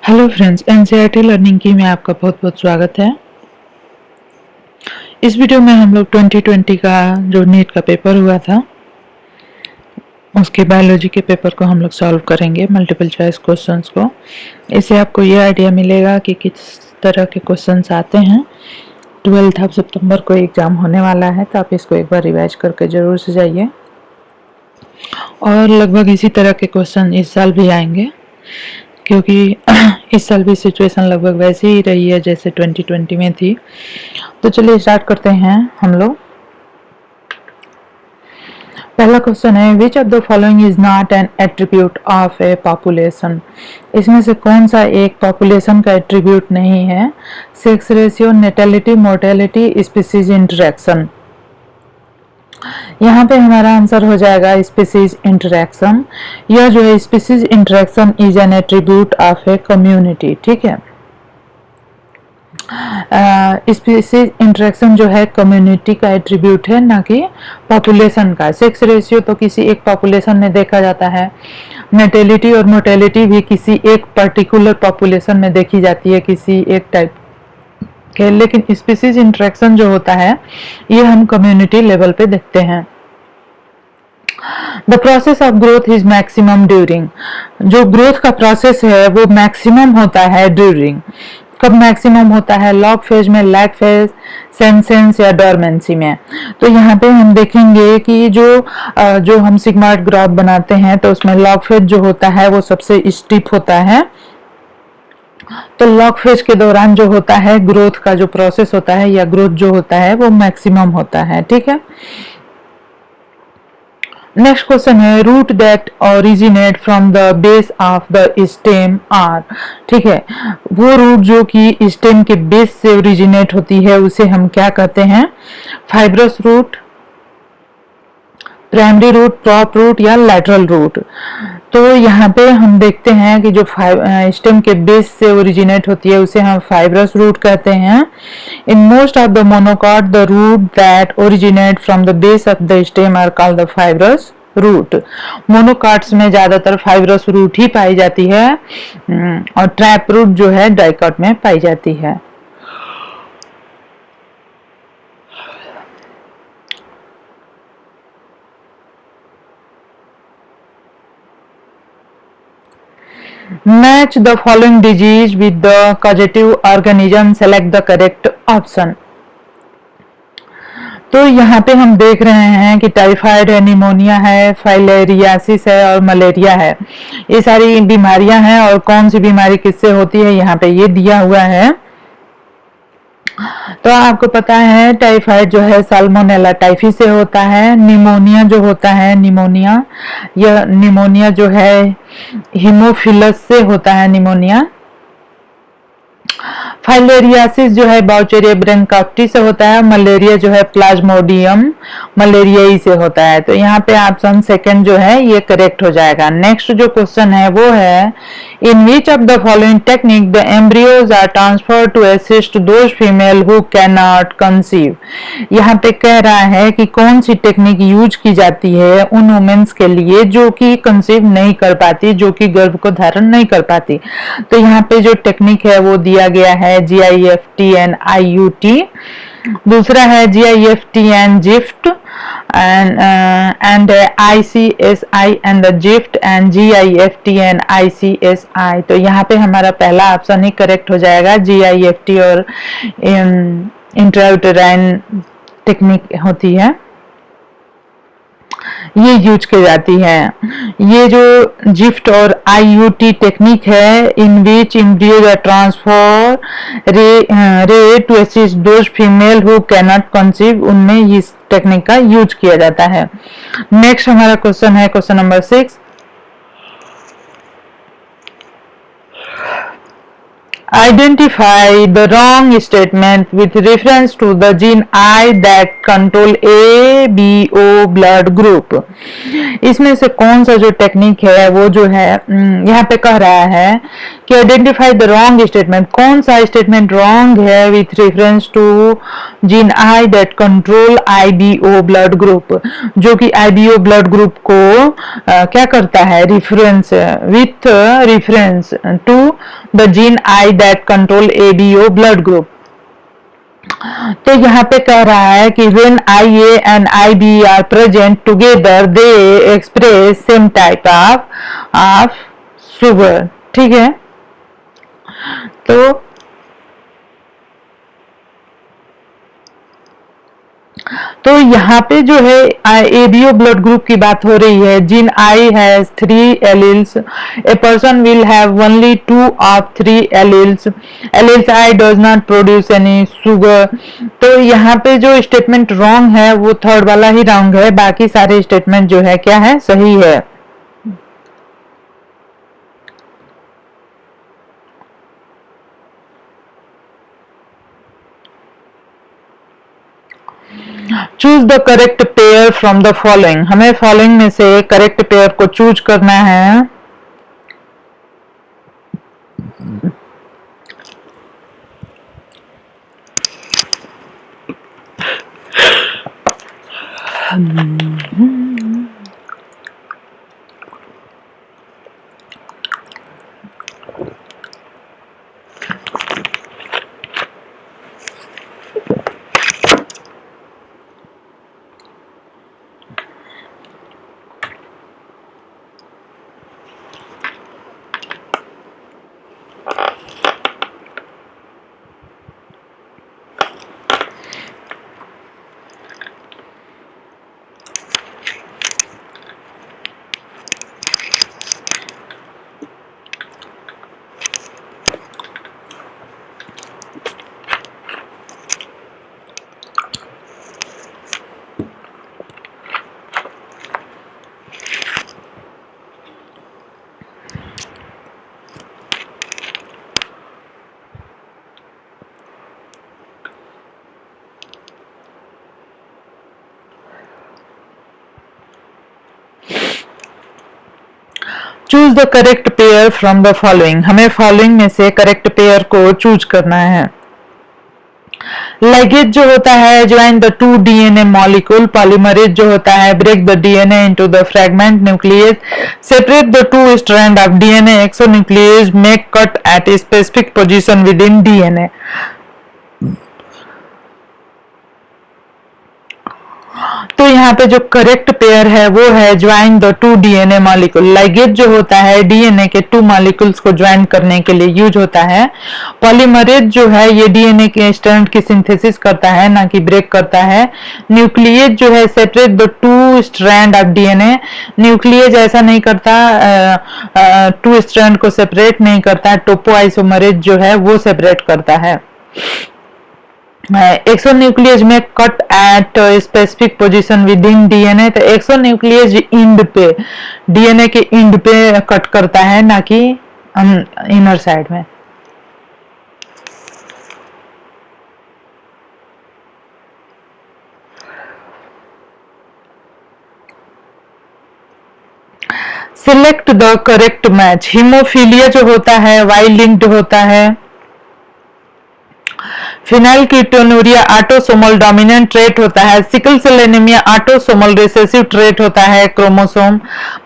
Hello friends, NCERT learning की में आपका बहुत बहुत स्वागत है। इस वीडियो में हम लोग 2020 का जो नीट का पेपर हुआ था उसके बायोलॉजी के पेपर को हम लोग सॉल्व करेंगे, मल्टीपल चॉइस क्वेश्चंस को। इससे आपको ये आइडिया मिलेगा कि किस तरह के क्वेश्चंस आते हैं। 12 सितंबर को एग्ज़ाम होने वाला है, तो आप इसको एक बार रिवाइज करके ज़रूर से जाइए। और लगभग इसी तरह के क्वेश्चन इस साल भी आएंगे, क्योंकि इस साल भी सिचुएशन लगभग वैसी ही रही है जैसे 2020 में थी। तो चलिए स्टार्ट करते हैं हम लोग। पहला क्वेश्चन है, विच of the following is not an attribute of A population. इसमें से कौन सा एक पॉपुलेशन का एट्रीब्यूट नहीं है? Sex ratio, natality, mortality, species interaction. यहाँ पे हमारा आंसर हो जाएगा स्पीसीज इंटरेक्शन। यह जो है species interaction is an attribute of a community. ठीक है, स्पीसीज इंटरेक्शन जो है कम्युनिटी का एट्रीब्यूट है, ना कि पॉपुलेशन का। सेक्स रेशियो तो किसी एक पॉपुलेशन में देखा जाता है। नेटेलिटी और मोर्टेलिटी भी किसी एक पर्टिकुलर पॉपुलेशन में देखी जाती है, किसी एक टाइप के। लेकिन स्पीसीज इंटरेक्शन जो होता है ये हम कम्युनिटी लेवल पे देखते हैं। The process of growth is maximum during. जो ग्रोथ का प्रोसेस है वो मैक्सिमम होता है ड्यूरिंग। कब मैक्सिमम होता है? लॉग फेज में, लैग फेज, सेंसेंस या डोरमेंसी में। तो यहाँ पे हम देखेंगे कि जो हम सिग्मॉइड ग्राफ बनाते हैं तो उसमें लॉग फेज जो होता है वो सबसे स्टीप होता है। तो लॉग फेज के दौरान जो होता है ग्रोथ का जो प्रोसेस होता है या ग्रोथ जो होता है वो मैक्सिमम होता है। ठीक है, नेक्स्ट क्वेश्चन है, root that originate from the base of the stem are. ठीक है, वो रूट जो कि स्टेम के बेस से ओरिजिनेट होती है उसे हम क्या कहते हैं? Fibrous root, primary root, prop root या लैटरल रूट। तो यहाँ पे हम देखते हैं कि जो स्टेम के बेस से ओरिजिनेट होती है उसे हम फाइब्रस रूट कहते हैं। In most of the monocot the root that originate from the base of the stem are called the fibrous root. Monocots में ज्यादातर फाइब्रस रूट ही पाई जाती है और ट्रैप रूट जो है डाइकॉट में पाई जाती है। Match the following disease with the causative organism. Select the correct option. तो यहाँ पे हम देख रहे हैं कि टाइफाइड है, निमोनिया है, फाइलेरियासिस है और मलेरिया है। ये सारी बीमारियां हैं और कौन सी बीमारी किससे होती है यहाँ पे ये दिया हुआ है। तो आपको पता है टाइफाइड जो है साल्मोनेला टाइफी से होता है। निमोनिया जो होता है, यह निमोनिया जो है हीमोफिलस से होता है निमोनिया। फाइलेरियासिस जो है बाउचेरिया ब्रैंकाप्टी से होता है। मलेरिया जो है प्लाज्मोडियम मलेरियाई से होता है। तो यहाँ पे ऑप्शन सेकंड जो है ये करेक्ट हो जाएगा। नेक्स्ट जो क्वेश्चन है वो है, in which of the following technique the embryos are transfer to assist those female who can not conceive. यहाँ पे कह रहा है कि कौन सी टेक्निक यूज की जाती है उन वुमेन्स के लिए जो कि कंसीव नहीं कर पाती, जो कि गर्भ को धारण नहीं कर पाती। तो यहाँ पे जो टेक्निक है वो दिया गया है GIFT एंड IUT। दूसरा है GIFT and GIFT and ICSI and the GIFT and GIFT and ICSI। तो यहाँ पे हमारा पहला ऑप्शन ही करेक्ट हो जाएगा। GIFT और इंट्रायूटेराइन टेक्निक होती है, ये यूज की जाती है। ये जो जिफ्ट और IUT टेक्निक है, in which embryos are transferred to assist those female who can not conceive, उनमें इस टेक्निक का यूज किया जाता है। नेक्स्ट हमारा क्वेश्चन है question number 6। Identify the wrong statement with reference to the gene I that control ABO blood group. इसमें से कौन सा जो टेक्निक है वो जो है यहाँ पे कह रहा है कि आइडेंटिफाई द रॉन्ग स्टेटमेंट, कौन सा स्टेटमेंट रॉन्ग है with reference to gene I that control IBO blood group, जो कि आईबीओ ब्लड ग्रुप को क्या करता है, reference with reference to the gene I that control ABO blood group. तो यहाँ पे कह रहा है कि when IA and IB are present together they express same type of sugar। ठीक है, तो यहाँ पे जो है एबीओ ब्लड ग्रुप की बात हो रही है। Gene I has 3 alleles, a person will have only 2 of 3 alleles, alleles I does not produce any sugar. तो यहाँ पे जो स्टेटमेंट रॉन्ग है वो थर्ड वाला ही रॉन्ग है, बाकी सारे स्टेटमेंट जो है क्या है, सही है। Choose the correct pair from the following, हमें फॉलोइंग में से करेक्ट पेयर को चूज करना है। Choose the correct pair from the following, हमें फॉलोइंग में से करेक्ट पेयर को चूज करना है। लिगेज जो होता है join the 2 DNA molecule, polymerase जो होता है break the DNA into the fragment nucleus, separate the 2 strand of DNA, exonuclease make cut at a specific position within DNA. तो यहाँ पे जो करेक्ट पेयर है वो है join the 2 DNA molecule. Ligase जो होता है डीएनए के 2 मॉलिक्यूल्स को ज्वाइन करने के लिए यूज होता है। पॉलीमरेज जो है ये डीएनए के स्ट्रैंड की सिंथेसिस करता है, ना कि ब्रेक करता है। न्यूक्लियस जो है separate the 2 strand of DNA, nucleus ऐसा नहीं करता, 2 स्ट्रैंड को सेपरेट नहीं करता। टोपोआइसोमरेज जो है वो सेपरेट करता है। एक्सोन्यूक्लियस में cut at specific position within DNA, तो एक्सोन्यूक्लियस इंड पे, डीएनए के इंड पे कट करता है, ना कि इनर साइड में। Select the correct match, haemophilia जो होता है वाई लिंक्ड होता है। फिनाइलकीटोनुरिया ऑटोसोमल डोमिनेंट ट्रेट होता है। Sickle cell anaemia autosomal recessive trait होता है क्रोमोसोम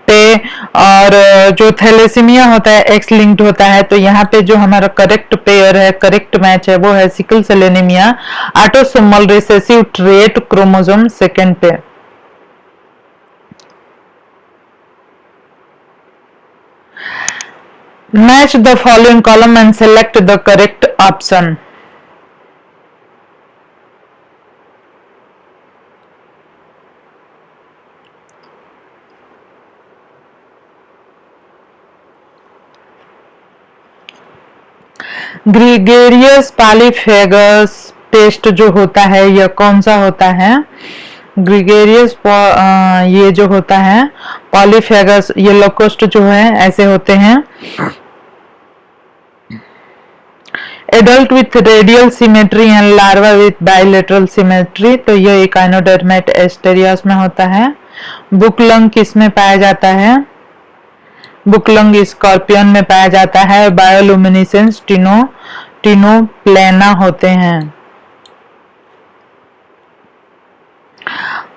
पे, और जो थैलेसीमिया होता है एक्स लिंक्ड होता है। तो यहाँ पे जो हमारा करेक्ट पेयर है, करेक्ट मैच है, वो है sickle cell anaemia autosomal recessive trait chromosome second पे। Match the following column and select the correct option. Gregarious polyphagous pest जो होता है यह कौन सा होता है? ग्रिगेरियस ये जो होता है पॉलीफेगस, ये लोकोस्ट जो है ऐसे होते हैं। Adult with radial symmetry and larva with bilateral symmetry, तो ये इकाइनोडर्मेट एस्टेरियास में होता है। बुकलंग किस में पाया जाता है? बुकलंग स्कॉर्पियन में पाया जाता है। बायोलुमिनेसेंस टिनोप्लेना होते हैं।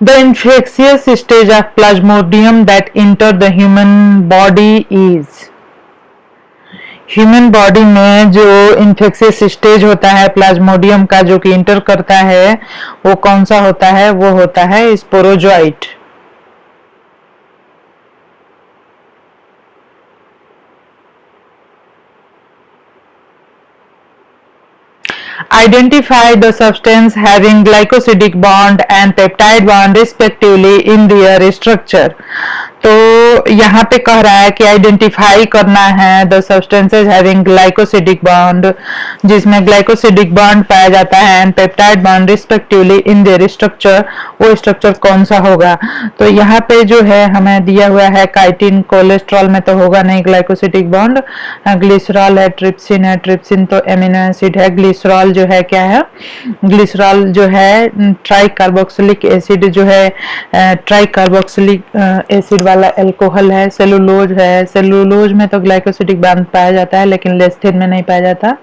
The infectious stage of Plasmodium that enter the human body is, human body में जो इन्फेक्शियस स्टेज होता है प्लाज्मोडियम का जो कि इंटर करता है वो कौन सा होता है? वो होता है sporozoite. Identify the substance having glycosidic bond and peptide bond respectively in their structure। तो यहाँ पे कह रहा है कि आइडेंटिफाई करना है the substances having glycosidic bond, जिसमें ग्लाइकोसिडिक बॉन्ड पाया जाता है, and peptide bond respectively in their structure, वो स्ट्रक्चर कौन सा होगा? तो यहाँ पे जो है हमें दिया हुआ है काइटिन, कोलेस्ट्रॉल में तो होगा नहीं ग्लाइकोसिडिक बॉन्ड, ग्लिसरॉल है, ट्रिप्सिन तो एमिनो एसिड है, ग्लिसरॉल जो है क्या है? ग्लिसरॉल जो है ट्राई कार्बोक्सिलिक एसिड जो है, ट्राई कार्बोक्सिलिक एसिड वाला एल्कोहल है। सेलुलोज में तो ग्लाइकोसिडिक बॉन्ड पाया जाता है लेकिन लेस्थिन में नहीं पाया जाता।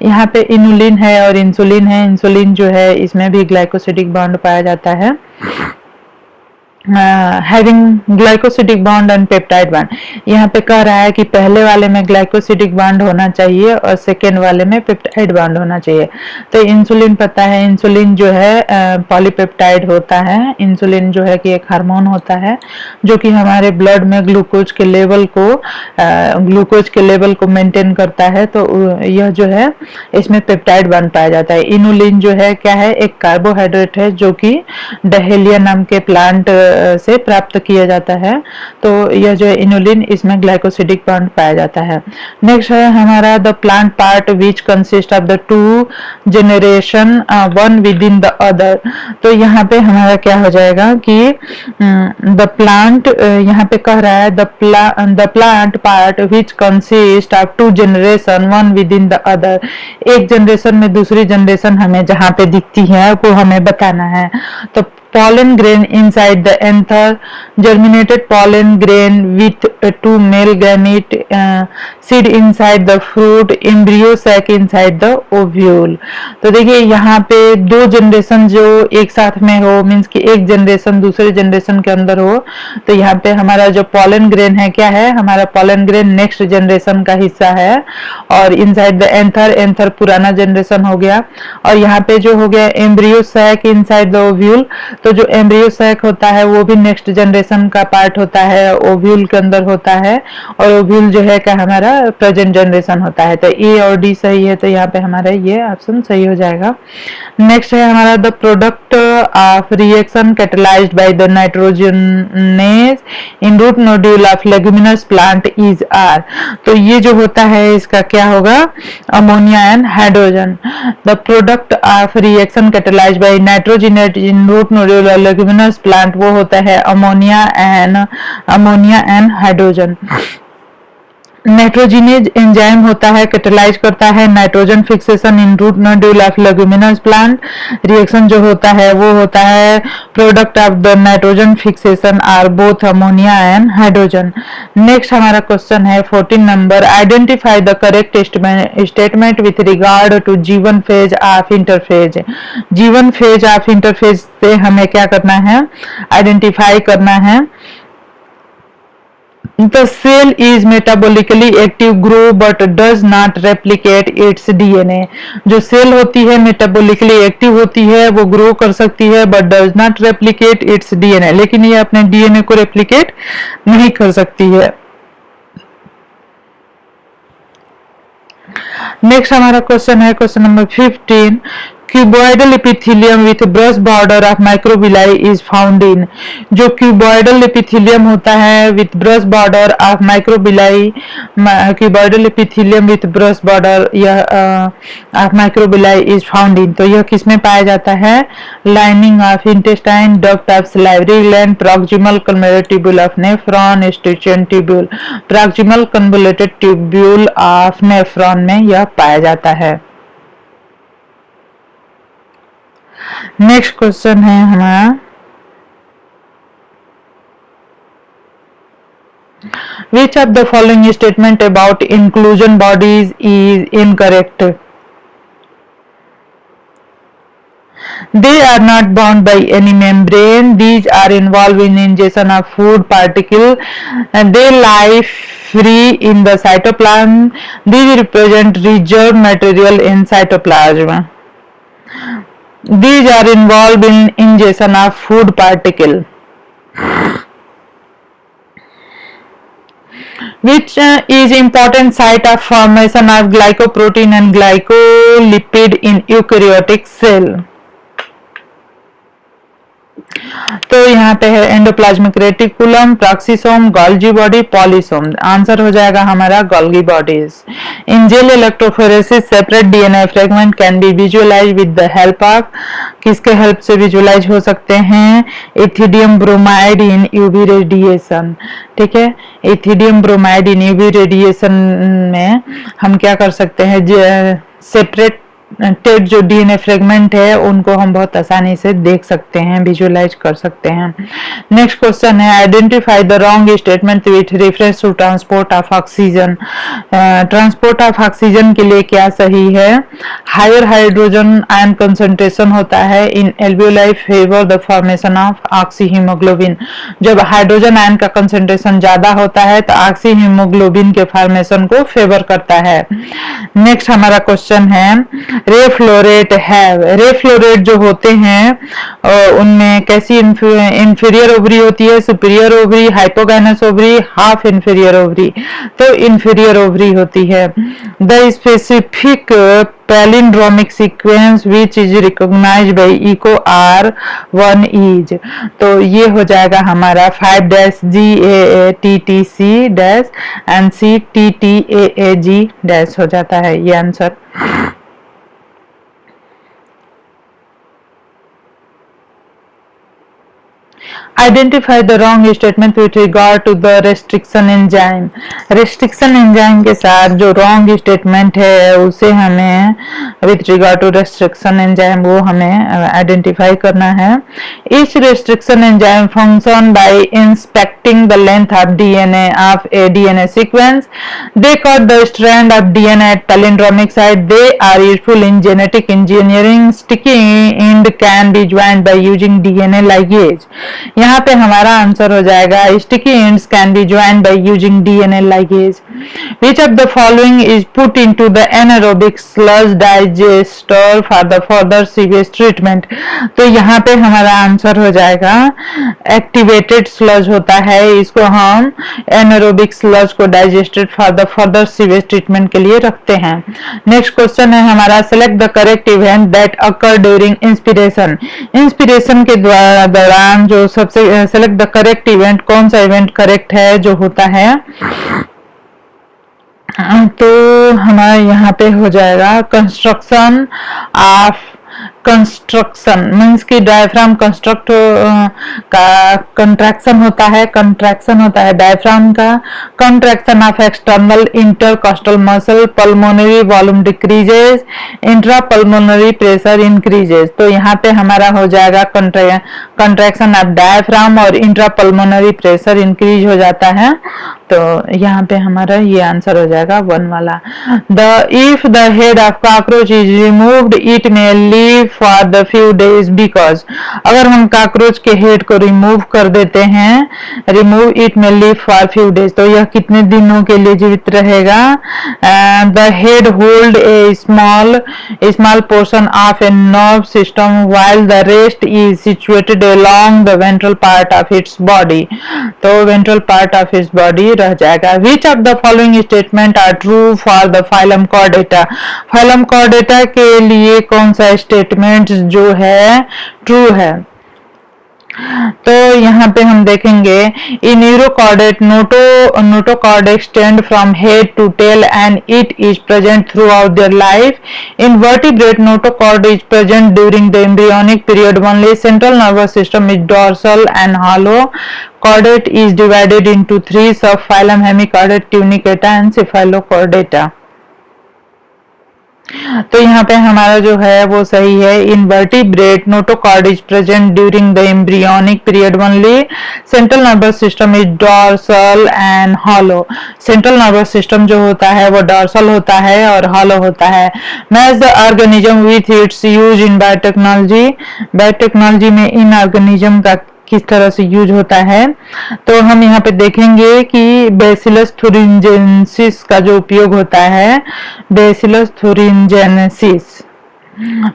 यहाँ पे इनुलिन है और इंसुलिन है। इंसुलिन जो है इसमें भी ग्लाइकोसिडिक बॉन्ड पाया जाता है। Having glycosidic bond and peptide bond, यहाँ पे कह रहा है कि पहले वाले में ग्लाइकोसिडिक बॉन्ड होना चाहिए और सेकेंड वाले में पेप्टाइड बॉन्ड होना चाहिए। तो इंसुलिन पता है, इंसुलिन जो है पॉलीपेप्टाइड होता है। इंसुलिन जो है कि एक हार्मोन होता है जो कि हमारे ब्लड में ग्लूकोज के लेवल को मेंटेन करता है। तो यह जो है इसमें पेप्टाइड बॉन्ड पाया जाता है। इनुलिन जो है क्या है? एक कार्बोहाइड्रेट है जो कि डहेलिया नाम के प्लांट से प्राप्त किया जाता है। तो यह जो है इनुलिन, इसमें ग्लाइकोसिडिक बॉन्ड पाया जाता है। नेक्स्ट है हमारा the plant part which consist of the two generation one within the other. तो यहाँ पे हमारा क्या हो जाएगा कि द प्लांट, यहाँ पे कह रहा है the plant part which consist of two generation one within the other. एक जनरेशन में दूसरी जनरेशन हमें जहाँ पे दिखती है वो हमें बताना है। तो pollen grain inside the anther, germinated pollen grain with two male gamete, seed inside the fruit, embryo sac inside the ovule। तो देखिए यहाँ पे दो जनरेशन जो एक साथ में हो, मीन्स कि एक जनरेशन दूसरे जनरेशन के अंदर हो। तो यहाँ पे हमारा जो pollen grain है क्या है? हमारा pollen grain नेक्स्ट जनरेशन का हिस्सा है। और इनसाइड द एंथर पुराना जनरेशन हो गया। और यहाँ पे जो हो गया embryo sac inside the ovule, तो जो एम्ब्रियो सैक होता है वो भी नेक्स्ट जनरेशन का पार्ट होता है, ओव्यूल के अंदर होता है। और ओव्यूल जो है क्या हमारा प्रेजेंट जनरेशन होता है। तो ए और डी सही है, तो यहाँ पे हमारा ये ऑप्शन सही हो जाएगा। नेक्स्ट है हमारा the product of reaction catalysed by the nitrogenase in root nodule of leguminous plant is are. तो ये जो होता है इसका क्या होगा? Ammonia and hydrogen. The product of reaction catalysed by nitrogenase in root nodule of leguminous plant वो होता है ammonia and hydrogen. Nitrogenase enzyme होता है, कैटलाइज करता है nitrogen fixation in root nodule of leguminous plant. Reaction जो होता है वो होता है product of the nitrogen fixation are both ammonia and hydrogen. Next हमारा क्वेश्चन है 14 number, identify the correct statement with regard to G one phase of interphase. G one phase of interphase से हमें क्या करना है? आइडेंटिफाई करना है। The cell is metabolically active, grow but does not replicate its DNA। जो सेल होती है मेटाबोलिकली एक्टिव होती है, वो ग्रो कर सकती है but does not replicate it's DNA, लेकिन ये अपने DNA को रेप्लिकेट नहीं कर सकती है। नेक्स्ट हमारा क्वेश्चन है question number 15, cuboidal epithelium with brush border of microvilli is found in. जो क्यूबॉइडल एपिथेलियम होता है with brush border of microvilli, cuboidal epithelium with brush border यह of microvilli is found in. तो यह किसमें पाया जाता है? Lining of intestine, duct of salivary gland, proximal convoluted tubule of nephron, Eustachian tubule. Proximal convoluted tubule of nephron में यह पाया जाता है। नेक्स्ट क्वेश्चन है हमारा, which of the following statement about inclusion bodies is incorrect? They are not bound by any membrane. These are involved in ingestion of food particle. They lie free in the cytoplasm. These represent reserved material in cytoplasm. These are involved in ingestion of food particle. Which is important site of formation of glycoprotein and glycolipid in eukaryotic cell? तो यहाँ पे है endoplasmic reticulum, peroxisome, Golgi body, polysome. Answer हो जाएगा हमारा Golgi bodies. In gel electrophoresis separate DNA fragment can be visualise with the help of, किसके help से visualise हो सकते हैं? Ethidium bromide in UV radiation. ठीक है, ethidium bromide in UV radiation में हम क्या कर सकते हैं? सेपरेट जो डीएनए फ्रेगमेंट है उनको हम बहुत आसानी से देख सकते हैं, विजुअलाइज कर सकते हैं। नेक्स्ट क्वेश्चन है, identify the wrong statement with reference to transport of oxygen. Transport of oxygen के लिए क्या सही है? हायर हाइड्रोजन आयन कंसंट्रेशन होता है in alveoli favour the formation of oxy haemoglobin. जब हाइड्रोजन आयन का कंसंट्रेशन ज्यादा होता है तो ऑक्सी हीमोग्लोबिन के फॉर्मेशन को फेवर करता है। नेक्स्ट हमारा क्वेश्चन है, रे फ्लोरेट है। रे फ्लोरेट जो होते हैं उनमें कैसी इंफीरियर ओवरी होती है? Superior ovary, hypogynous ovary, half inferior ovary. तो इंफीरियर ओवरी होती है। The specific palindromic sequence which is recognised by Eco R1 is, तो ये हो जाएगा हमारा 5-GAATTC- एंड CTTAAG- हो जाता है ये answer. Identify the wrong statement with regard to the restriction enzyme. Restriction enzyme के साथ जो रॉन्ग स्टेटमेंट है उसे हमें with regard to restriction enzyme वो हमें आइडेंटिफाई करना है। Each restriction enzyme function by inspecting the length of DNA of a DNA sequence. They cut the strand of DNA at palindromic site. They are useful in genetic engineering. Sticky end can be joined by using DNA ligase. यहाँ पे हमारा answer हो जाएगा sticky ends can be joined by using DNA ligase. Which of the following is put into the anaerobic sludge digester for the further sewage treatment. तो यहाँ पे हमारा answer हो जाएगा एक्टिवेटेड स्लज होता है, इसको हम एनारोबिक स्लज को digested for the further sewage treatment के लिए रखते हैं। नेक्स्ट क्वेश्चन है हमारा, select the correct event that occur during inspiration. Inspiration के दौरान जो सबसे सेलेक्ट द करेक्ट इवेंट, कौन सा इवेंट करेक्ट है जो होता है? तो हमारे यहाँ पे हो जाएगा कंस्ट्रक्शन ऑफ, कंस्ट्रक्शन मीन्स की डायफ्राम कंस्ट्रक्ट का कंट्रैक्शन होता है, कंट्रैक्शन होता है डायफ्राम का। Contraction of external intercostal muscle, pulmonary volume decreases, intra pulmonary pressure increases. तो यहाँ पे हमारा हो जाएगा कंट्रैक्शन ऑफ डायफ्राम और इंट्रा पल्मोनरी प्रेशर इंक्रीज हो जाता है। तो यहाँ पे हमारा ये आंसर हो जाएगा 1 वाला। If the head of cockroach is removed it may live for the few days because. अगर हम कॉकरोच के हेड को रिमूव कर देते हैं, remove it may live for few days, तो यह कितने दिनों के लिए जीवित रहेगा? The head hold a small portion of a nerve system while the rest is situated along the ventral part of its body. तो ventral part of its body रह जाएगा। Which of the following statement are true for the phylum Chordata? phylum Chordata के लिए कौन सा statement जो है true है? तो यहाँ पे हम देखेंगे in urochordate notochord extend from head to tail and it is present throughout their life. In vertebrate notochord is present during the embryonic period only. Central nervous system is dorsal and hollow. Chordate is divided into 3 subphylum: hemichordate, tunicata and cephalochordata. तो यहाँ पे हमारा जो है वो सही है। Invertebrate notochord is present during the embryonic period only. Central nervous system is dorsal and hollow. Central nervous system जो होता है वो डॉर्सल होता है और हॉलो होता है। Match the organism with its use in biotechnology. Biotechnology में इन ऑर्गेनिज्म का किस तरह से यूज होता है, तो हम यहाँ पे देखेंगे कि बेसिलस थुरिंजेंसिस का जो उपयोग होता है, बेसिलस थुरिंजेंसिस,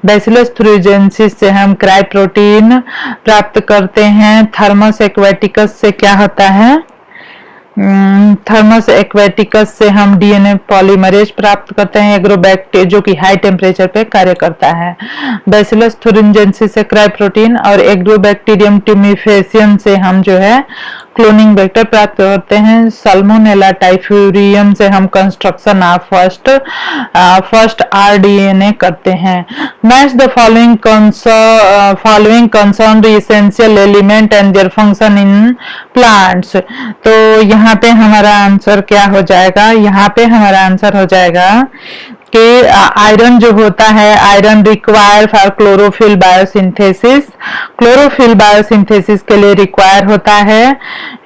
बेसिलस थुरिंजेंसिस से हम क्राई प्रोटीन प्राप्त करते हैं। थर्मस एक्वेटिकस से क्या होता है, थर्मस एक्वेटिकस से हम डीएनए पॉलीमरेज प्राप्त करते हैं, एग्रोबैक्ट जो कि हाई टेम्परेचर पे कार्य करता है। बेसिलस थुरिंजेंसिस से क्राई प्रोटीन और एग्रोबैक्टीरियम ट्यूमिफेसियन से हम जो है क्लोनिंग वेक्टर प्राप्त करते हैं। साल्मोनेला टाइफ्यूरियम से हम कंस्ट्रक्शन ऑफ फर्स्ट आरडीएनए करते हैं। Match the following concern essential element and their function in plants. तो यहाँ पे हमारा आंसर क्या हो जाएगा, यहाँ पे हमारा आंसर हो जाएगा कि आयरन जो होता है, iron require for chlorophyll biosynthesis, chlorophyll biosynthesis के लिए रिक्वायर होता है।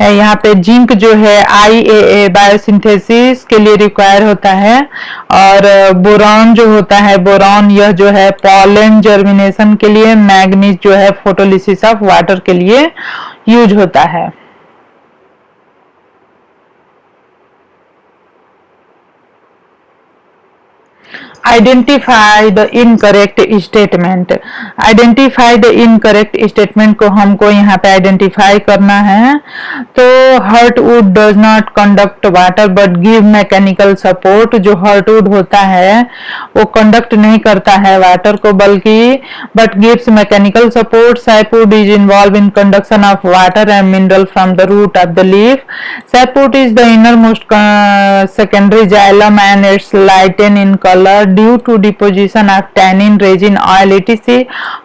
यहाँ पे जिंक जो है IAA बायोसिंथेसिस के लिए रिक्वायर होता है। और बोरॉन जो होता है, बोरॉन यह जो है पॉलन जर्मिनेशन के लिए, मैग्नीज जो है फोटोलिसिस ऑफ वाटर के लिए यूज होता है। Identify the incorrect statement. Identify the incorrect statement को हमको यहाँ पे आइडेंटिफाई करना है। तो heartwood does not conduct water but give mechanical support. जो हर्टवुड होता है वो कंडक्ट नहीं करता है वाटर को, बल्कि but gives mechanical support. Sapwood is involve in conduction of water and mineral from the root of the leaf. Sapwood is the inner most secondary xylem and it's lighten in colour due to deposition of tannin, resin, oil etc.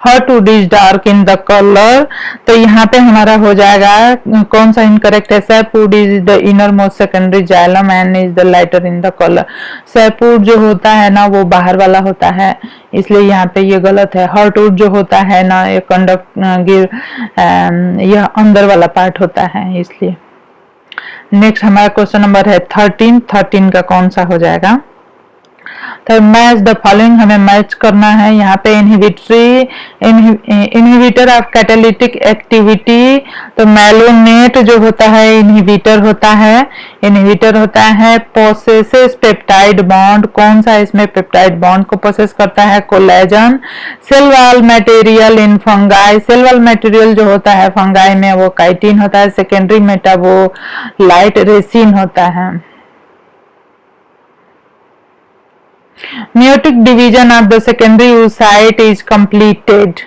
Hardwood is dark in the color। तो यहाँ पे हमारा हो जाएगा कौन सा incorrect है, sapwood is the innermost secondary xylem and is the lighter in the color। Sapwood जो होता है ना वो बाहर वाला होता है, इसलिए यहाँ पे ये गलत है। हर्टवुड जो होता है ना ये यह अंदर वाला पार्ट होता है, इसलिए। नेक्स्ट हमारा क्वेश्चन नंबर है 13 का कौन सा हो जाएगा, तो मैच द फॉलोइंग हमें मैच करना है। यहाँ पे इनहिबिटर ऑफ कैटालिटिक एक्टिविटी, तो मेलोनेट जो होता है इनहिबिटर होता है, इनहिबिटर होता है। पोसेसेस पेप्टाइड बॉन्ड, कौन सा इसमें पेप्टाइड बॉन्ड को पोसेस करता है, collagen. Cell wall material in fungi, cell wall material जो होता है फंगाई में वो काइटिन होता है। सेकेंडरी मेटाबोलाइट रेसिन होता है। Meiotic division of the secondary oocyte is completed।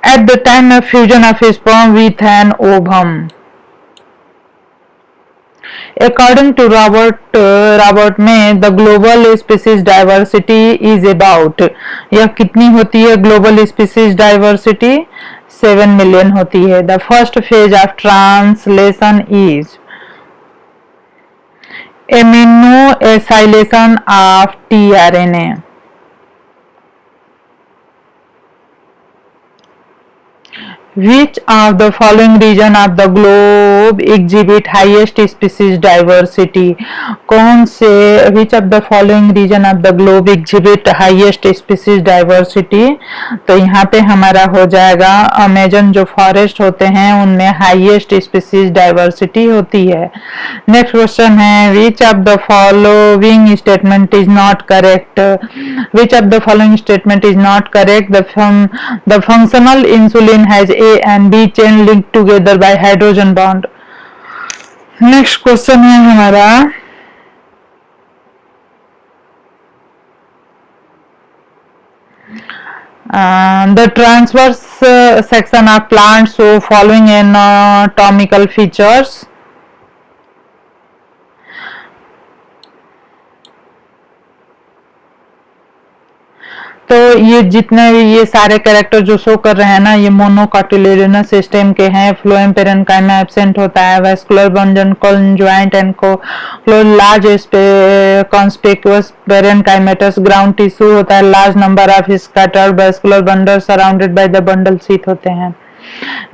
At the time of fusion of sperm with an ovum। According to Robert में the global species diversity is about, यह कितनी होती है global species diversity, 7 million होती है। The first phase of translation is aminoacylation of tRNA। Which of the following region of the globe exhibit highest species diversity? कौन से which of the following region of the globe exhibit highest species diversity? तो यहाँ पे हमारा हो जाएगा Amazon जो forest होते हैं उनमें हाईएस्ट स्पीसीज डाइवर्सिटी होती है। नेक्स्ट क्वेश्चन है which of the following statement is not correct? Which of the following statement is not correct? The functional insulin has A and B chain linked together by hydrogen bond। Next question है हमारा the transverse section of plants show following anatomical features। तो ये जितने भी ये सारे character जो show कर रहे हैं ना, ये मोनोकॉटिलिडनस सिस्टम के हैं। फ्लोएम पेरेन्काइमा एब्सेंट होता है। Vascular bundle conjoint and large conspicuous parenchymatous ground tissue होता है। Large number of scattered vascular bundle surrounded by the bundle sheath होते हैं।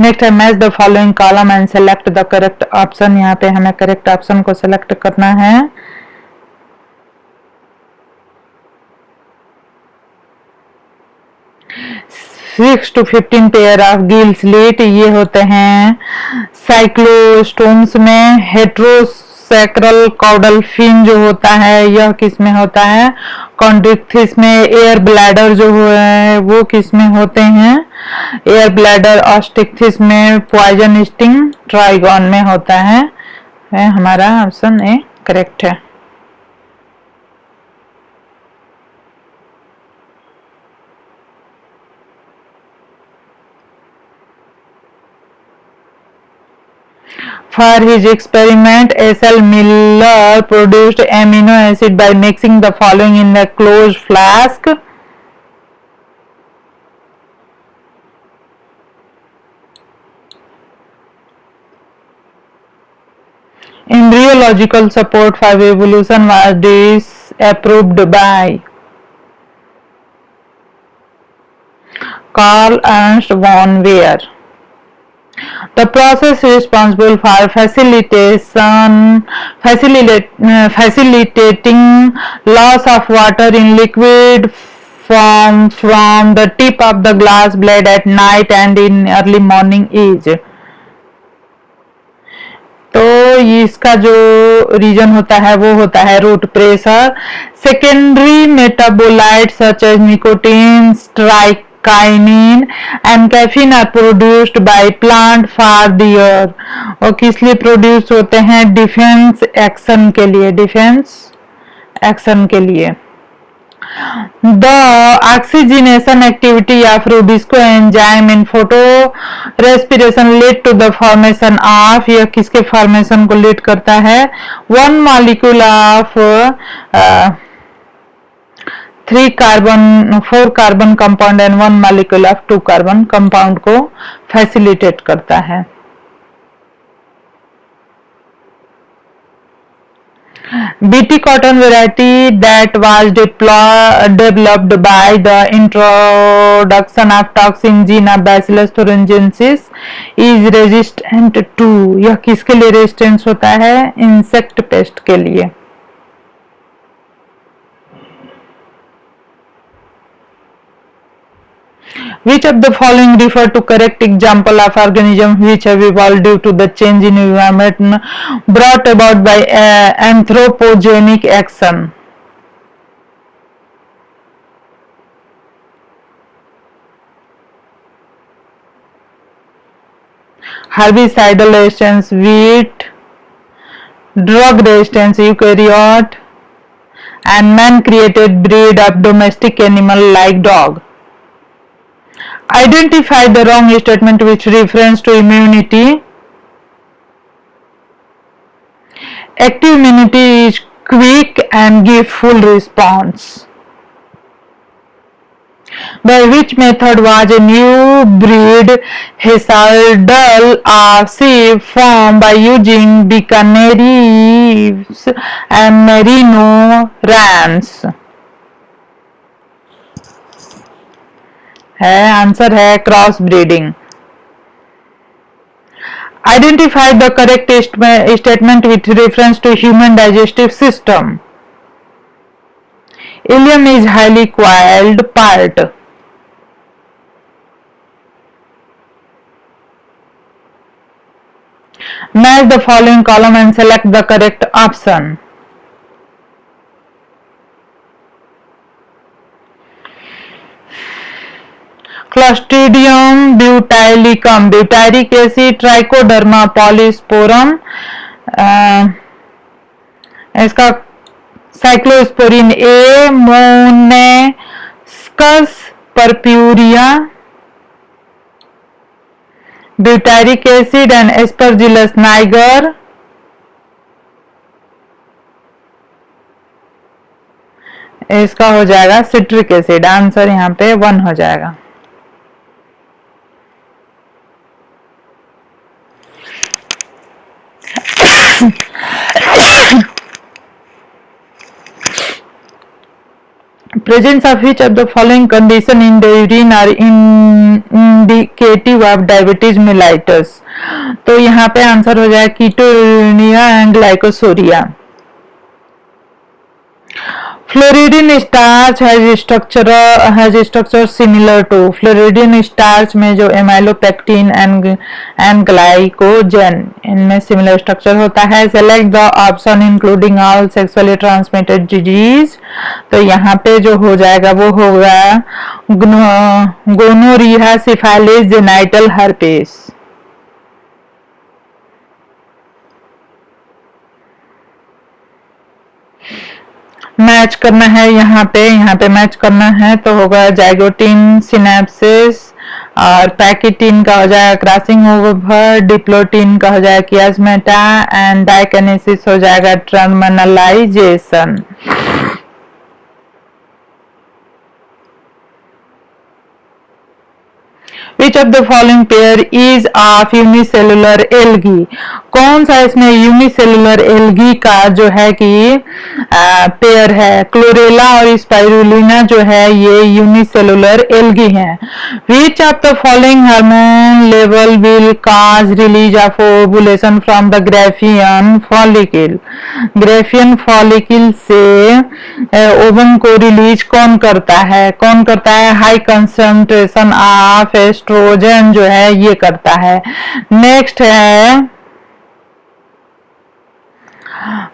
नेक्स्ट है match the following column and select the correct option. यहाँ पे हमें करेक्ट ऑप्शन को select करना है। 6 to 15 pair of gill slit ये होते हैं साइक्लोस्टोम्स में। हेट्रोसैक्रल कॉडल फिन जो होता है यह किस में होता है? कॉन्ड्रिक्थिस में। एयर ब्लैडर जो है वो किस में होते हैं? एयर ब्लैडर ऑस्टिक्थिस में। पॉइजन स्टिंग ट्राइगॉन में होता है। हमारा ऑप्शन ए करेक्ट है। For his experiment, S.L. Miller produced amino acid by mixing the following in a closed flask. Embryological support for evolution was disapproved by Carl Ernst von Wehr. The process responsible for facilitating loss of water in liquid form from the tip of the glass blade at night and in early morning is. तो इसका जो reason होता है वो होता है root pressure. Secondary metabolite such as nicotine, strychnine and caffeine are produced by plant for the air. और किस लिए प्रोड्यूस होते हैं? डिफेंस एक्शन के लिए। डिफेंस एक्शन के लिए। The oxygenation activity of Rubisco enzyme in photorespiration lead to the formation of, यह किसके फॉर्मेशन को लीड करता है? 1 molecule of 4 carbon compound and 1 molecule of 2 carbon compound को फैसिलिटेट करता है। BT cotton variety that was developed by the introduction of toxin gene of Bacillus thuringiensis is resistant to, यह किसके लिए रेजिस्टेंस होता है? इंसेक्ट पेस्ट के लिए। Which of the following refer to correct example of organisms which have evolved due to the change in environment brought about by anthropogenic action? Herbicidal resistance, wheat, drug resistance, eukaryote, and man-created breed of domestic animal like dog. Identify the wrong statement which refers to immunity. Active immunity is quick and give full response. By which method was a new breed Hesaldal of sheep formed by using Bikaneris and Merino rams? है answer है cross breeding. Identify the correct statement with reference to human digestive system. Ileum is highly coiled part. Match the following column and select the correct option. Clostridium butylicum, butyric acid, Trichoderma polysporum, इसका cyclosporin A, Monascus purpureus, butyric acid and Aspergillus niger, इसका हो जाएगा citric acid. Answer यहाँ पे 1 हो जाएगा। Presence of which of the following condition in the urine are indicative of diabetes mellitus? तो यहाँ पे आंसर हो जाएगा ketonuria and glycosuria. Floridean starch has structure similar to. Floridean starch में जो एमाइलोपेक्टिन एंड ग्लाइकोजन, इनमें सिमिलर स्ट्रक्चर होता है। Select the option including all sexually transmitted disease. तो यहाँ पे जो हो जाएगा वो होगा gonorrhoea, syphilis, genital herpes. Match करना है यहाँ पे मैच करना है तो होगा जाइगोटिन सिनेप्सिस, और पैकेटिन का हो जाएगा क्रॉसिंग ओवर, डिप्लोटिन का हो जाएगा कियास्मेटा एंड डाइकेनेसिस हो जाएगा terminalisation. Which of the following pair is of unicellular algae? कौन सा इसमें यूनिसेलुलर एल्गी का जो है कि पेयर है? क्लोरेला और स्पाइरुलिना जो है ये यूनिसेलुलर एल्गी हैं। Which of the following hormone level will cause release of ovulation from the Graafian follicle? Graafian follicle से ओवम को रिलीज कौन करता है? हाई कंसंट्रेशन ऑफ एस्ट्रोजन जो है ये करता है। नेक्स्ट है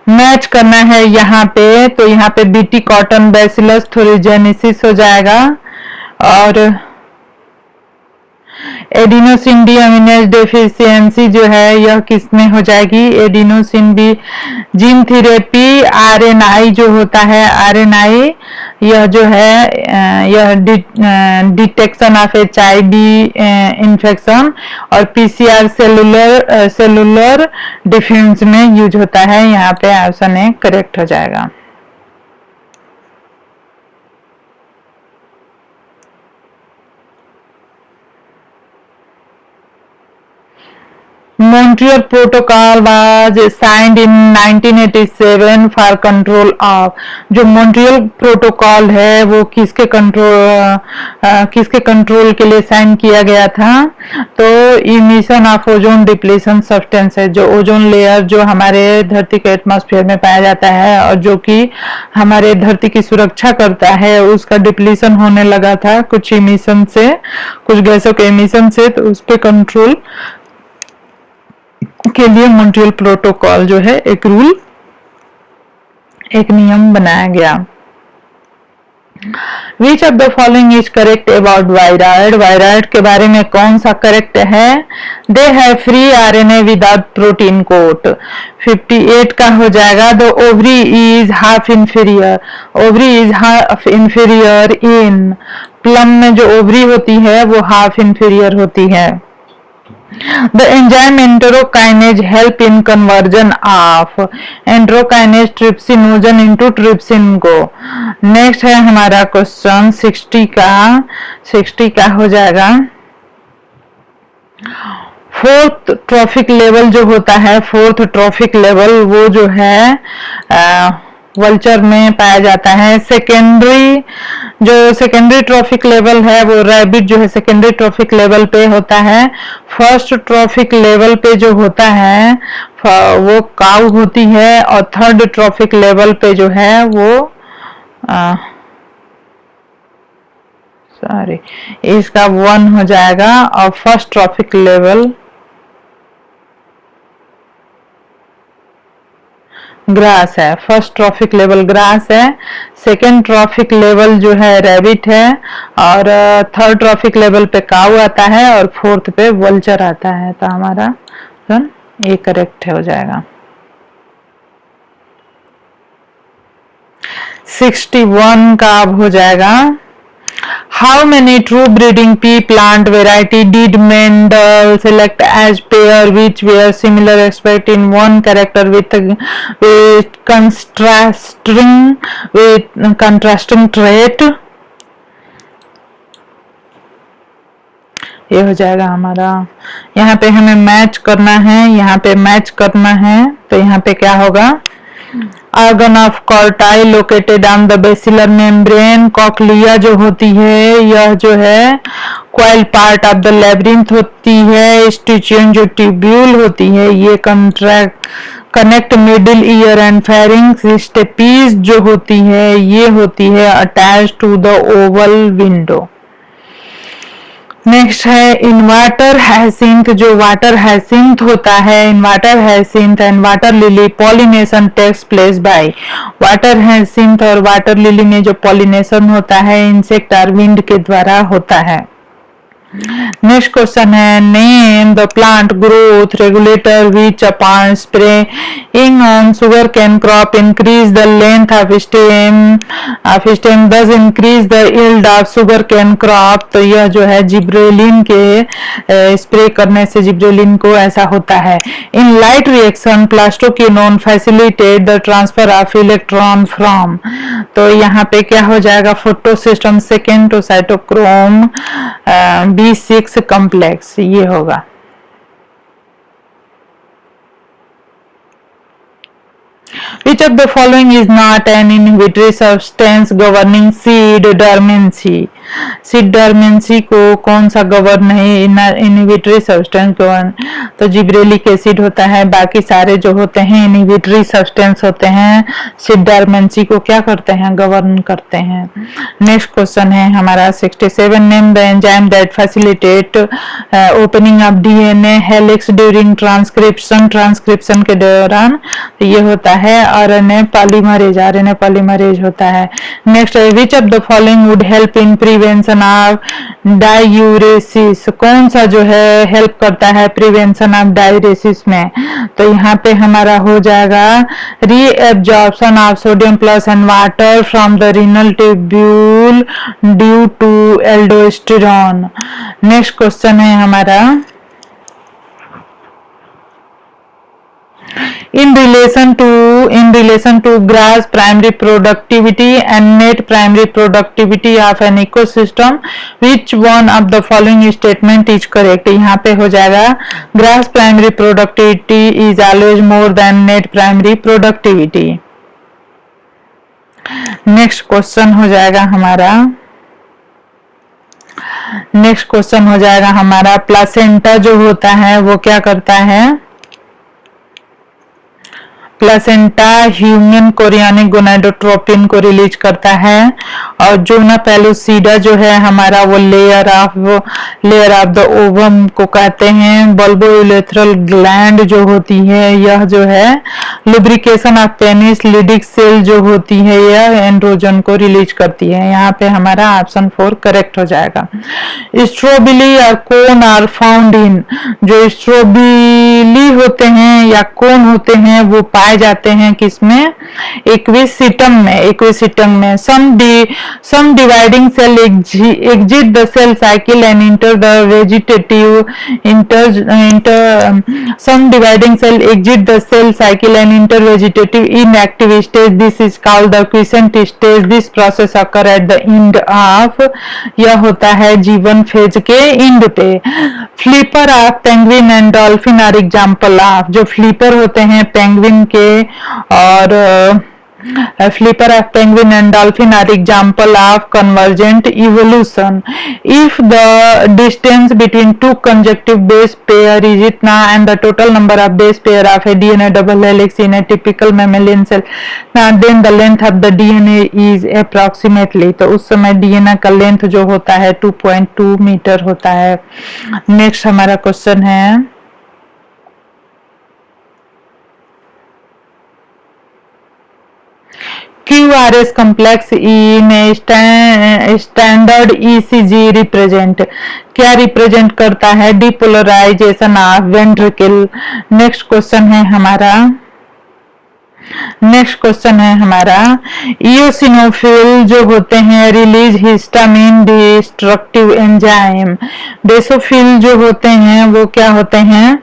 मैच करना है यहाँ पे, तो यहाँ पे बीटी कॉटन बैसिलस थोरिजेनेसिस हो जाएगा, और एडिनोसिन डीअमीनेज डेफिशिएंसी जो है यह किसमें हो जाएगी? Adenosine B. Gene therapy RNAi जो होता है, आरएनआई यह जो है यह डिटेक्शन ऑफ एचआईवी इन्फेक्शन और पीसीआर सेलुलर डिफेंस में यूज होता है। यहाँ पे ऑप्शन ए करेक्ट हो जाएगा। Montreal Protocol was signed in 1987 for control of। जो मॉन्ट्रियल प्रोटोकॉल है वो किसके कंट्रोल के लिए साइन किया गया था? तो emission of ozone depletion substance है, जो ओजोन लेयर जो हमारे धरती के एटमॉस्फेयर में पाया जाता है और जो कि हमारे धरती की सुरक्षा करता है, उसका डिप्लीशन होने लगा था कुछ इमिशन से, कुछ गैसों के इमिशन से, तो उस पे कंट्रोल के लिए मॉन्ट्रियल प्रोटोकॉल जो है एक रूल, एक नियम बनाया गया। Which of the following is correct about wired? Wired के बारे में कौन सा करेक्ट है? They have free RNA without protein coat। 58 का हो जाएगा। The ovary is half inferior। Ovary is half inferior in। Plum में जो ओवरी होती है वो हाफ इंफीरियर होती है। The enzyme enterokinase help in conversion of enterokinase trypsinogen into trypsin को। नेक्स्ट है हमारा क्वेश्चन 60 का हो जाएगा। फोर्थ ट्रॉफिक लेवल जो होता है, फोर्थ ट्रॉफिक लेवल वो जो है वल्चर में पाया जाता है। सेकेंडरी ट्रॉफिक लेवल है वो रैबिट जो है सेकेंडरी ट्रॉफिक लेवल पे होता है। फर्स्ट ट्रॉफिक लेवल पे जो होता है वो काऊ होती है, और थर्ड ट्रॉफिक लेवल पे जो है वो इसका 1 हो जाएगा, और फर्स्ट ट्रॉफिक लेवल ग्रास है। फर्स्ट ट्रॉफिक लेवल ग्रास है, सेकेंड ट्रॉफिक लेवल जो है रैबिट है, और थर्ड ट्रॉफिक लेवल पे काऊ आता है, और फोर्थ पे वल्चर आता है। तो हमारा ये करेक्ट हो जाएगा। 61 का अब हो जाएगा। How many true breeding pea plant variety did Mendel select as pair which were similar except in one character with contrasting trait? ये हो जाएगा हमारा, यहाँ पे हमें मैच करना है, यहाँ पे मैच करना है, तो यहाँ पे क्या होगा, organ of Corti located on the basilar membrane, cochlea जो होती है यह जो है coil part of the labyrinth होती है, स्टिचियन जो ट्यूब्यूल होती है ये connect middle ear and pharynx, stapes जो होती है ये होती है attach to the oval window. Next है इन्वाटर हैसिंथ, जो वाटर हैसिंथ होता है, in water hyacinth and water lily pollination takes place by, water hyacinth और वाटर लिली में जो पॉलिनेशन होता है इंसेक्ट और विंड के द्वारा होता है। नेक्स्ट क्वेश्चन है name the plant growth regulator which upon spraying on sugar cane crop increase the length of stem thus increase the yield of sugar cane crop, तो यह जो है जिब्रेलिन के स्प्रे करने से जिब्रेलिन को ऐसा होता है। In light reaction plastoquinone facilitate the transfer of electron from, तो यहाँ पे क्या हो जाएगा photosystem second to cytochrome B6 complex ये होगा। Which of the following is not an inhibitory substance governing seed dormancy? Seed dormancy को कौन सा गवर्न है, इनहिबिटरी सब्सटेंस गवर्न, तो जिब्रेलिक एसिड होता है, बाकी सारे जो होते हैं इनहिबिटरी सब्सटेंस होते हैं, सीड डॉर्मेंसी को क्या करते हैं, गवर्न करते हैं। नेक्स्ट क्वेश्चन है हमारा 67 name the enzyme that facilitate opening of DNA helix during transcription, transcription के दौरान ये होता है आरएनए पॉलीमरेज, आरएनए पॉलीमरेज होता है। नेक्स्ट है विच of the following would help in prevention of diuresis, कौन सा जो है हेल्प करता है प्रिवेंशन ऑफ डायूरेसिस में, तो यहाँ पे हमारा हो जाएगा reabsorption of sodium plus and water from the renal tubule due to aldosterone. Next question है हमारा in relation to gross primary productivity and net primary productivity of an ecosystem, which one of the following statement is correct? यहाँ पे हो जाएगा gross primary productivity is always more than net primary productivity। Next question हो जाएगा हमारा, next question हो जाएगा हमारा प्लासेंटा जो होता है वो क्या करता है, प्लासेंटा ह्यूमन कोरियानिक गोनाडोट्रोपिन को रिलीज करता है, और जोना पेलुसिडा जो है हमारा वो लेयर ऑफ द ओवम को कहते हैं। बल्बोयुरेथ्रल ग्लैंड जो होती है यह जो है lubrication of penis Leydig cell जो होती है यह एंड्रोजन को रिलीज करती है। यहाँ पे हमारा ऑप्शन 4 करेक्ट हो जाएगा। स्ट्रोबिली और कोन आर फाउंड इन, जो स्ट्रोबिली होते हैं या कोन होते हैं वो पाए जाते हैं किसमें, एक्विसिटम में, एक्विसिटम में। Some dividing cell exit the cell cycle and enter the vegetative some dividing cell exit the cell cycle and enter vegetative inactive stage, this is called the quiescent stage, this process occur at the end of, यह होता है जीवन phase के end पे। Flipper of penguin and dolphin are example of, जो flipper होते हैं penguin के और flipper of penguin and dolphin are example of convergent evolution. If the distance between two consecutive base pair is इतना and the total number of base pair of a DNA double helix in a typical mammalian cell then the length of the DNA is approximately, तो उस समय DNA का length जो होता है 2.2 metre होता है। नेक्स्ट हमारा क्वेश्चन है QRS complex in a standard ECG represent, क्या रिप्रेजेंट करता है, depolarisation of ventricle. Next question है हमारा नेक्स्ट क्वेश्चन है हमारा, इयोसिनोफिल जो होते हैं release histamine destructive enzyme. Basophil जो होते हैं वो क्या होते हैं,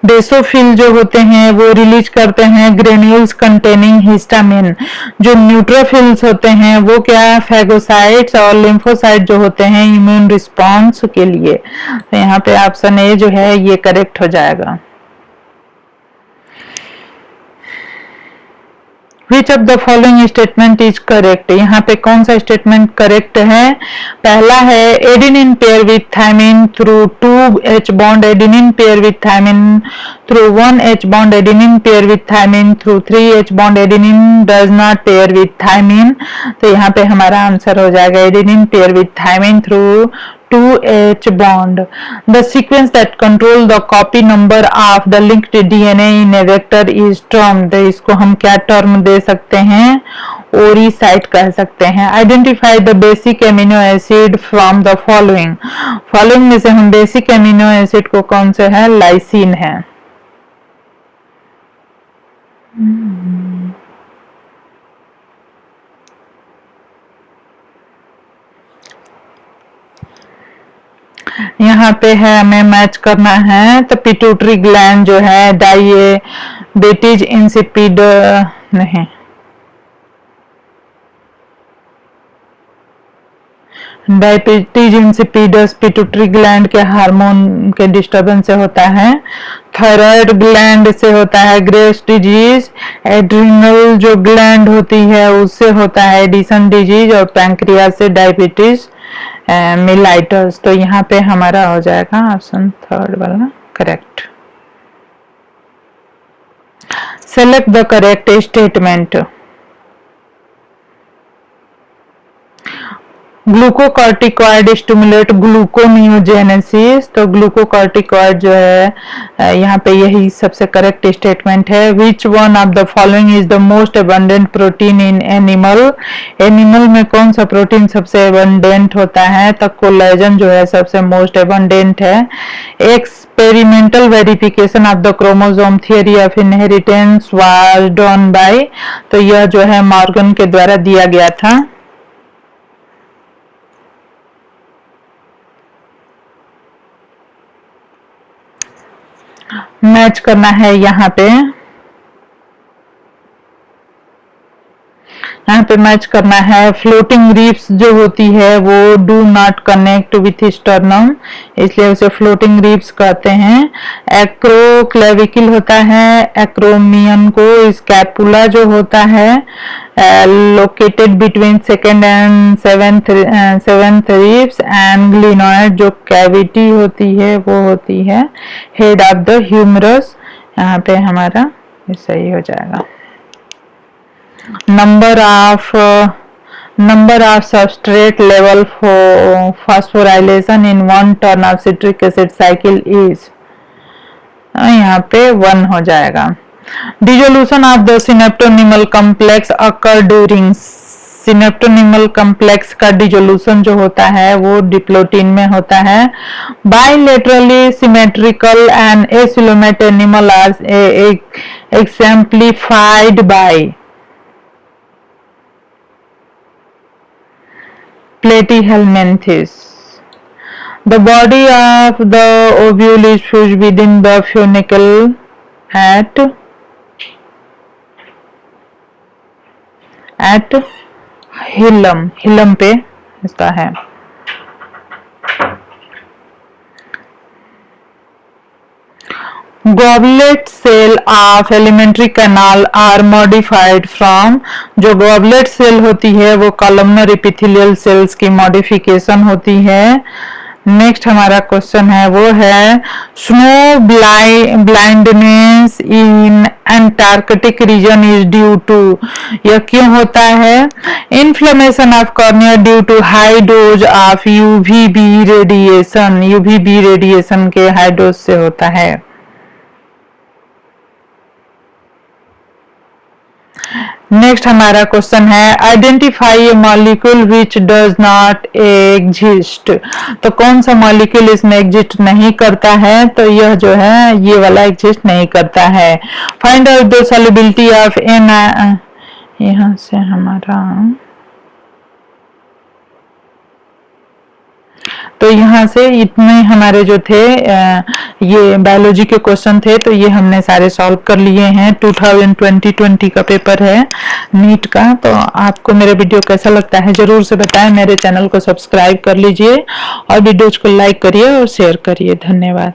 बेसोफिल जो होते हैं वो रिलीज करते हैं ग्रेन्यूल्स कंटेनिंग हिस्टामिन। जो न्यूट्रोफिल्स होते हैं वो क्या, फैगोसाइट्स और लिम्फोसाइट जो होते हैं इम्यून रिस्पॉन्स के लिए। तो यहाँ पे ऑप्शन ए जो है ये करेक्ट हो जाएगा। Which of the following statement is correct? यहाँ पे कौन सा स्टेटमेंट करेक्ट है? पहला है adenine pair with thymine through 2H bond adenine pair with thymine through 1H bond adenine pair with thymine through 3H bond adenine does not pair with thymine. तो यहाँ पे हमारा आंसर हो जाएगा adenine pair with thymine through 2H bond. The sequence that control the copy number of the linked DNA in a vector is termed. तो इसको हम क्या टर्म दे सकते हैं, ओरी साइट कह सकते हैं। Identify the basic amino acid from the following. Following में से हम बेसिक एमिनो एसिड को कौन से है, लाइसिन है। यहाँ पे है हमें मैच करना है, तो पिट्यूटरी ग्लैंड जो है डायबिटीज इंसिपिड नहीं, डायबिटीज इंसिपिडस पिट्यूटरी ग्लैंड के हार्मोन के डिस्टर्बेंस से होता है। थायराइड ग्लैंड से होता है ग्रेव्स डिजीज। एड्रिनल जो ग्लैंड होती है उससे होता है एडिसन डिजीज। और पैंक्रियास से डायबिटीज मिलाइटस। तो यहाँ पे हमारा हो जाएगा ऑप्शन थर्ड वाला correct. Select the correct statement. Glucocorticoid stimulate gluconeogenesis. तो ग्लूकोकॉर्टिकॉइड जो है यहाँ पे यही सबसे करेक्ट स्टेटमेंट है। Which one of the following is the most abundant protein in animal. Animal में कौन सा प्रोटीन सबसे अबंडेंट होता है, तो कोलेजन जो है सबसे मोस्ट अबंडेंट है। Experimental verification of the chromosome theory of inheritance was done by. तो यह जो है मॉर्गन के द्वारा दिया गया था। मैच करना है यहाँ पे, यहाँ पे मैच करना है। फ्लोटिंग रीफ्स जो होती है वो do not connect with sternum, इसलिए उसे फ्लोटिंग रीफ्स कहते हैं। एक्रोक्लेविकल होता है एक्रोमियन को। स्कैपुला जो होता है located between second and seventh reefs. And glenoid जो कैविटी होती है वो होती है हेड ऑफ द ह्यूमरस। यहाँ पे हमारा ये सही हो जाएगा। number of substrate level for phosphorylation in one turn of citric acid cycle is, यहाँ पे 1 हो जाएगा। Dissolution of the synaptonemal complex occur during. Synaptonemal complex का डिसोल्यूशन जो होता है वो डिप्लोटीन में होता है। Bilaterally symmetrical and acoelomate animal are exemplified by platyhelminthes. The body of the ovule is fused within the funicle at hilum पे इसका है। Goblet cell of alimentary canal are modified from. जो गॉबलेट सेल होती है वो columnar epithelial cells की modification होती है। नेक्स्ट हमारा क्वेश्चन है वो है snow blindness in Antarctic region is due to. यह क्यों होता है? Inflammation of cornea due to high dose of UVB radiation. UVB radiation के हाई डोज से होता है। नेक्स्ट हमारा क्वेश्चन है identify a molecule which does not exist. तो कौन सा मॉलिक्यूल इसमें एग्जिस्ट नहीं करता है, तो यह जो है ये वाला एग्जिस्ट नहीं करता है। Find out the solubility of an, यहाँ से हमारा, तो यहाँ से इतने हमारे जो थे ये बायोलॉजी के क्वेश्चन थे, तो ये हमने सारे सॉल्व कर लिए हैं। 2020 का पेपर है नीट का। तो आपको मेरा वीडियो कैसा लगता है जरूर से बताएं। मेरे चैनल को सब्सक्राइब कर लीजिए और वीडियोज को लाइक करिए और शेयर करिए। धन्यवाद।